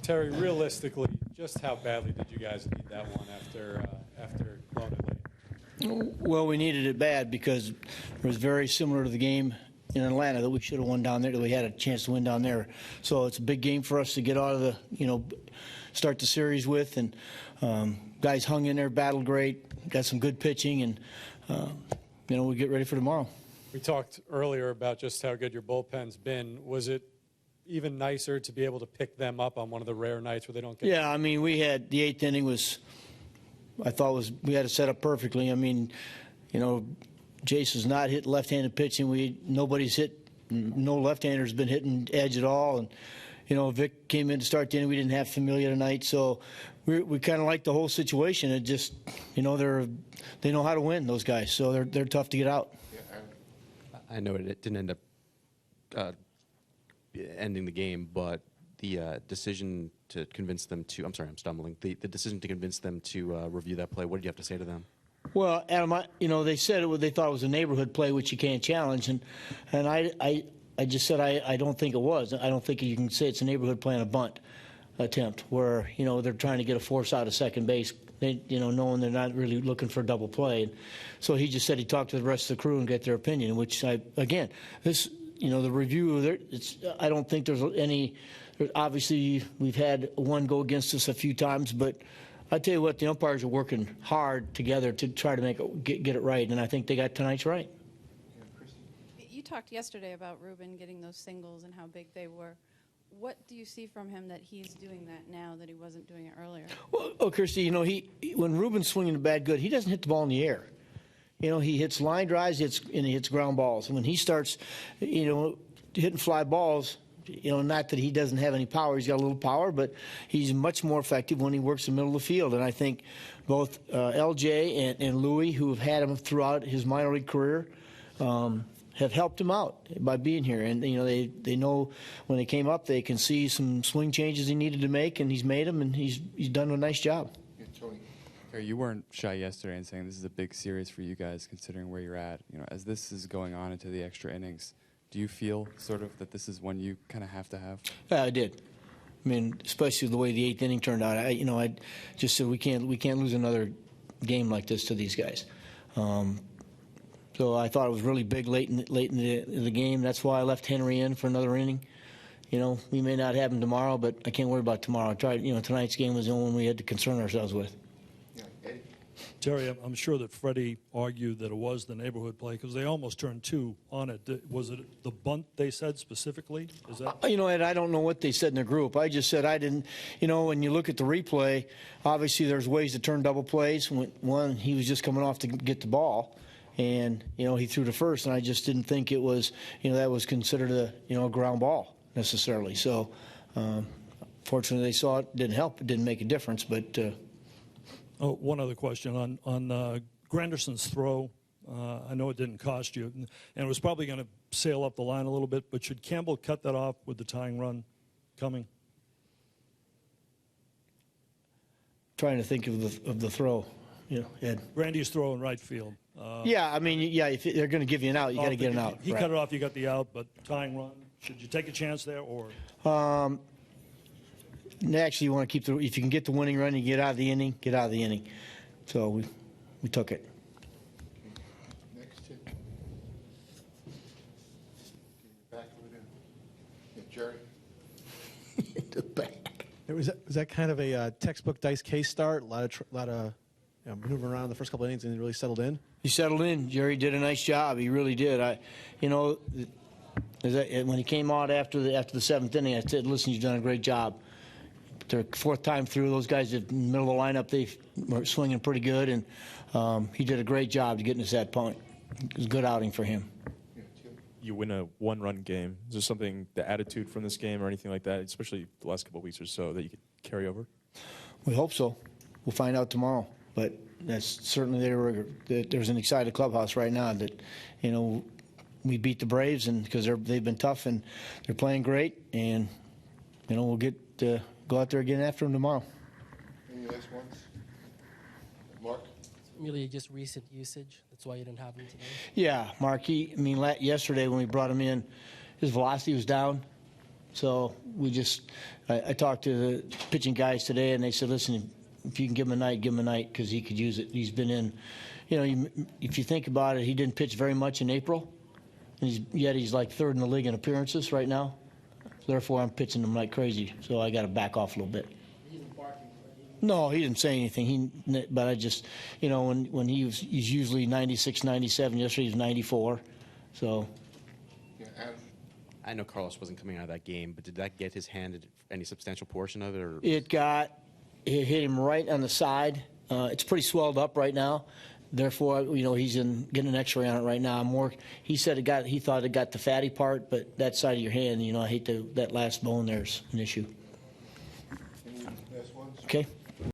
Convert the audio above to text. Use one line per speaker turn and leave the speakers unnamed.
Terry, realistically, just how badly did you guys need that one after blowing it late?
Well, we needed it bad because it was very similar to the game in Atlanta that we should have won down there, that we had a chance to win down there. So it's a big game for us to get out of the, start the series with. And guys hung in there, battled great, got some good pitching, and, we get ready for tomorrow.
We talked earlier about just how good your bullpen's been. Was it even nicer to be able to pick them up on one of the rare nights where they don't get?
Yeah, I mean, we had the 8th inning we had it set up perfectly. I mean, Jason's not hit left-handed pitching. No left-handers been hitting edge at all. And, Vic came in to start the inning. We didn't have Familia tonight, so we kind of like the whole situation. It just, they know how to win, those guys, so they're tough to get out.
I know it didn't end up ending the game, but the decision to convince them to, I'm sorry, I'm stumbling, the decision to convince them to review that play, what did you have to say to them?
Well, Adam, they said they thought it was a neighborhood play, which you can't challenge, and I just said I don't think it was. I don't think you can say it's a neighborhood play on a bunt attempt where, they're trying to get a force out of second base, knowing they're not really looking for a double play. And so he just said he talked to the rest of the crew and get their opinion, which the review, I don't think there's any. Obviously, we've had one go against us a few times, but I tell you what, the umpires are working hard together to try to get it right, and I think they got tonight's right.
You talked yesterday about Ruben getting those singles and how big they were. What do you see from him that he's doing that now that he wasn't doing it earlier?
Well, Kirsty, when Ruben's swinging the bat good, he doesn't hit the ball in the air. He hits line drives, and he hits ground balls. And when he starts, hitting fly balls, not that he doesn't have any power. He's got a little power, but he's much more effective when he works the middle of the field. And I think both LJ and Louie, who have had him throughout his minor league career, have helped him out by being here. And, they know when they came up, they can see some swing changes he needed to make, and he's made them, and he's done a nice job.
Yeah, Tony.
You weren't shy yesterday in saying this is a big series for you guys, considering where you're at. As this is going on into the extra innings, do you feel sort of that this is one you kind of have to have?
Yeah, I did. I mean, especially the way the 8th inning turned out. I just said we can't lose another game like this to these guys. So I thought it was really big late in the game. That's why I left Henry in for another inning. We may not have him tomorrow, but I can't worry about tomorrow. Tonight's game was the only one we had to concern ourselves with.
Yeah, Eddie.
Terry, I'm sure that Freddie argued that it was the neighborhood play because they almost turned two on it. Was it the bunt they said specifically? Is that?
Ed, I don't know what they said in the group. I just said I didn't. When you look at the replay, obviously there's ways to turn double plays. One, he was just coming off to get the ball. And, he threw to first, and I just didn't think it was, that was considered a ground ball necessarily. So, fortunately, they saw it. Didn't help. It didn't make a difference. But
one other question on Granderson's throw. I know it didn't cost you, and it was probably going to sail up the line a little bit, but should Campbell cut that off with the tying run coming?
Trying to think of the throw, Ed.
Grandy's throw in right field.
If they're going to give you an out, you got to get an out.
He cut it off, you got the out, but tying run, should you take a chance there or?
Actually, you want to keep if you can get the winning run, you get out of the inning, get out of the inning. So we took it.
Next hit. Back of it in. Yeah, Jerry.
The back.
Was that kind of a textbook Dice Case start? A lot of moving around in the first couple of innings, and he really settled in.
He settled in. Jerry did a nice job. He really did. When he came out after the 7th inning, I said, "Listen, you've done a great job." Their 4th time through, those guys in the middle of the lineup, they were swinging pretty good, and he did a great job to getting us that point. It was a good outing for him.
You win a one-run game. Is there something, the attitude from this game or anything like that, especially the last couple of weeks or so, that you could carry over?
We hope so. We'll find out tomorrow. But that's certainly there's an excited clubhouse right now that, we beat the Braves, and because they've been tough and they're playing great, and we'll go out there again after them tomorrow.
Any last ones? Mark?
Really just recent usage. That's why you didn't have him today.
Yeah, Mark. Yesterday when we brought him in, his velocity was down. So I talked to the pitching guys today, and they said, listen, if you can give him a night, give him a night, because he could use it. He's been in, if you think about it, he didn't pitch very much in April, and yet he's like third in the league in appearances right now. Therefore, I'm pitching him like crazy, so I got to back off a little bit. No, he didn't say anything. But I just, when he's usually 96, 97. Yesterday he was 94. So.
Yeah, Adam.
I know Carlos wasn't coming out of that game, but did that get his hand at any substantial portion of it? Or
It hit him right on the side. It's pretty swelled up right now. Therefore, he's getting an X-ray on it right now. He said he thought it got the fatty part, but that side of your hand, I hate that last bone there's an issue.
Any last ones?
Okay.